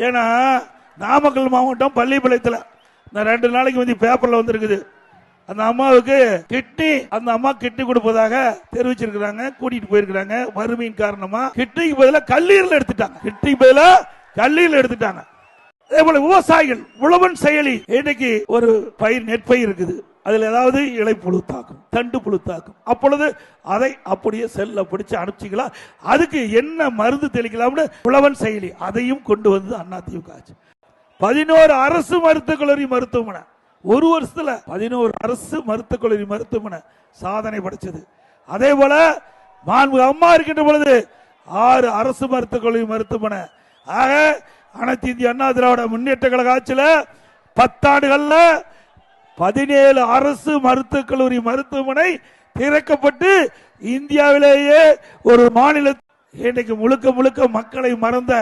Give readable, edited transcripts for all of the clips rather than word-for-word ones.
ஏன்னா நாமக்கல் மாவட்டம் பள்ளிப்பாளையத்தில் இந்த 2 நாளைக்கு வந்து பேப்பர்ல வந்திருக்குது. அந்த அம்மாவுக்கு கிட்னி, அந்த அம்மா கிட்னி கொடுப்பதாக தெரிவிச்சிருக்கிறாங்க, கூட்டிட்டு போயிருக்கிறாங்க. வறுமையின் காரணமா கிட்னிக்கு பதிலாக கல்லீரல் எடுத்துட்டாங்க. கிட்னிக்கு பதிலாக கல்லீரல் எடுத்துட்டாங்க. அதே போல விவசாயிகள் உழவன் செயலி இன்னைக்கு ஒரு பயிர் நெற்பயிர் இருக்குது, அதுல ஏதாவது இலை புழு தாக்கும், தண்டு புழு தாக்கும், அப்பொழுது அதை அப்படியே செல்ல பிடிச்சு அனுப்பிச்சிக்கலாம். அதுக்கு என்ன மருந்து தெளிக்கலாம்னு உழவன் செயலி அதையும் கொண்டு வந்து அதிமுக ஆச்சு. 11 அரசு மருத்துவக் கல்லூரி மருத்துவமனை, ஒரு வருஷத்துல 11 அரசு மருத்துவக் கல்லூரி மருத்துவமனை சாதனை படைச்சது. அதே போல மாண்பு அம்மா இருக்கின்ற பொழுது 6 அரசு மருத்துவக் கல்லூரி மருத்துவமனை. ஆக அனைத்து இந்திய அண்ணா திராவிட முன்னேற்ற கழக ஆட்சியில் 10 ஆண்டுகள்ல 17 அரசு மருத்துவக் கல்லூரி மருத்துவமனை திறக்கப்பட்டு இந்தியாவிலேயே ஒரு மாநில இன்னைக்கு முழுக்க முழுக்க மக்களை மறந்த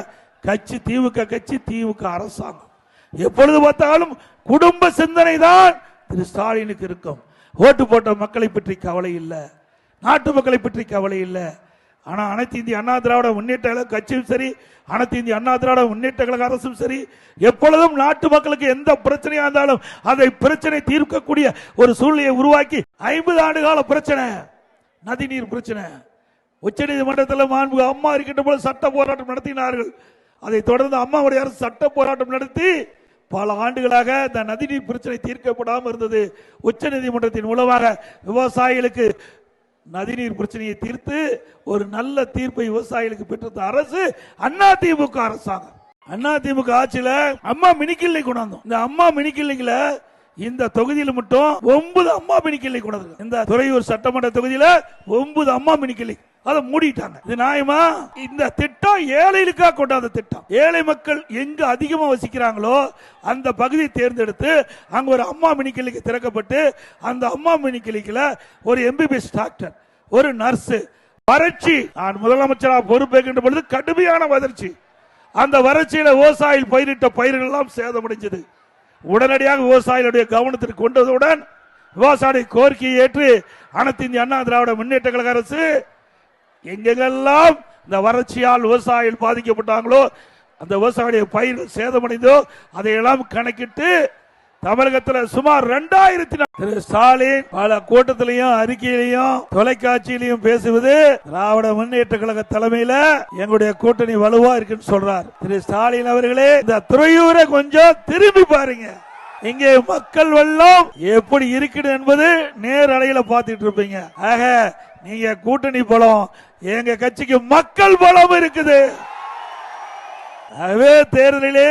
கட்சி திமுக கட்சி, திமுக அரசாங்கம். எப்பொழுது பார்த்தாலும் குடும்ப சிந்தனை தான் திரு ஸ்டாலினுக்கு இருக்கும். ஓட்டு போட்ட மக்களை பற்றி கவலை இல்லை, நாட்டு மக்களை பற்றி கவலை இல்லை. ஆனா அனைத்து இந்திய அண்ணா திராவிட முன்னேற்ற கழக கட்சியும் சரி, அனைத்து இந்திய அண்ணா திராவிட முன்னேற்ற கழக அரசும் சரி, எப்பொழுதும் நாட்டு மக்களுக்கு எந்த பிரச்சனையா இருந்தாலும் அதை பிரச்சனை தீர்க்கக்கூடிய ஒரு சூழ்நிலையை உருவாக்கி 50 ஆண்டு கால பிரச்சனை நதிநீர் பிரச்சனை உச்ச நீதிமன்றத்தில் மாண்பு அம்மா இருக்கின்ற போது சட்ட போராட்டம் நடத்தினார்கள். அதை தொடர்ந்து அம்மாவுடைய அரசு சட்ட போராட்டம் நடத்தி பல ஆண்டுகளாக இந்த நதிநீர் பிரச்சனை தீர்க்கப்படாமல் இருந்தது. உச்ச நீதிமன்றத்தின் மூலமாக விவசாயிகளுக்கு நதிநீர் பிரச்சனையை தீர்த்து ஒரு நல்ல தீர்ப்பை விவசாயிகளுக்கு பெற்ற அரசு அதிமுக அரசாங்கம். அதிமுக ஆட்சியில அம்மா மினிக்கிள்ளை கொண்டாந்தோம். இந்த அம்மா மினிக்கிள்ளைங்கள இந்த தொகுதியில் மட்டும் 9 அம்மா மினிக்கிள்ளை கொண்டாந்து, இந்த துறையூர் சட்டமன்ற தொகுதியில 9 அம்மா மினிக்கிள்ளை, அதை மூடிட்டாங்க. இது நியாயமா? இந்த திட்டம் ஏழைகளுக்காக கொண்டாந்த திட்டம். ஏழை மக்கள் எங்க அதிகமா வசிக்கிறாங்களோ அந்த பகுதியை தேர்ந்தெடுத்து அங்க ஒரு அம்மா மினிக்கிளிக்கு திறக்கப்பட்டு அந்த அம்மா மினிக்கிளிக்குல ஒரு எம்பிபிஎஸ் டாக்டர், ஒரு நர்ஸ். வறட்சி, நான் முதலமைச்சராக பொறுப்பேற்கின்ற பொழுது கடுமையான வறட்சி. அந்த வறட்சியில விவசாயிகள் பயிரிட்ட பயிர்கள் எல்லாம் சேதமடைஞ்சது. உடனடியாக விவசாயிகளுடைய கவனத்திற்கு கொண்டதுடன் விவசாய கோரிக்கையை ஏற்று அனைத்து இந்திய அண்ணா திராவிட முன்னேற்ற கழக அரசு எங்கெல்லாம் இந்த வறட்சியால் விவசாயிகள் பாதிக்கப்பட்டாங்களோ, அந்த விவசாயிகளுடைய பயிர்கள் சேதமடைந்தோ அதையெல்லாம் கணக்கிட்டு தமிழகத்தில் சுமார் 2000 திரு ஸ்டாலின் பல கூட்டத்திலையும் அறிக்கையிலையும் தொலைக்காட்சியிலையும் பேசுவது திராவிட முன்னேற்ற கழக தலைமையில எங்களுடைய கூட்டணி வலுவா இருக்குன்னு சொல்றார். திரு ஸ்டாலின் அவர்களே, இந்த துறையூரை கொஞ்சம் திரும்பி பாருங்க. இங்கே மக்கள் வெள்ளம் எப்படி இருக்குது என்பது நேரலையில பார்த்துட்டு இருப்பீங்க. ஆக நீங்க கூட்டணி பலம், எங்க கட்சிக்கு மக்கள் பலம் இருக்குது. ஆகவே தேர்தலிலே